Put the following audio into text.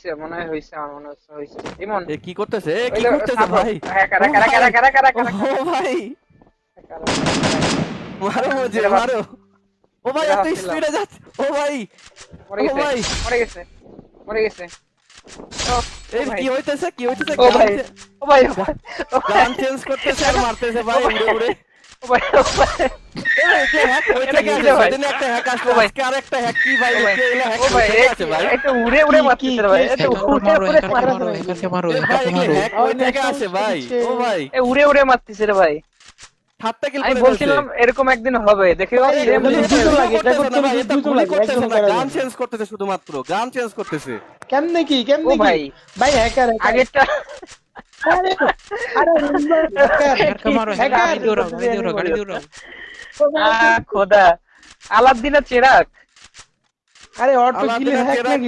হইছে মনে হয় হইছে আমার মনে হচ্ছে হইছে ইমন এ কি করতেছে ওই যে ভাই কারা কারা কারা কারা কারা কারা ও ভাই মারো মুঝে মারো ও ভাই এত স্পিডে যাচ্ছে ও ভাই মরে ও গেছে ভাই মরে গেছে মরে গেছে এই কি হইতেছে ও ভাই ও ভাই গান চেঞ্জ করতেছে আর মারতেছে ভাই উড়ে উড়ে ও ভাই এই যে হ্যাক হইতে গেছে ভাই একটা হ্যাক আসলো আজকে আরেকটা হ্যাক কি ভাই এগুলা হ্যাক ও ভাই আছে ভাই এটা উড়ে উড়ে মারতেছে রে ভাই এটা উড়ে উড়ে হ্যাকারকে মারো ভাই হ্যাক হই থেকে আসে ভাই ও ভাই এ উড়ে উড়ে মারতেছে রে ভাই হাতটা কিল আমি করে বলছিলাম এরকম একদিন হবে দেখে গান চেঞ্জ করতেছে শুধুমাত্র গান চেঞ্জ করতেছে কেমনে কি ও কেমনে ভাই ভাই হ্যাকার আগেরটা আরে আরে হ্যাকারকে মারো গাড়ি দৌড়াও গাড়ি দৌড়াও খোদা আলাদিনের চেরাক আরে অটো কিলে হ্যাক নাকি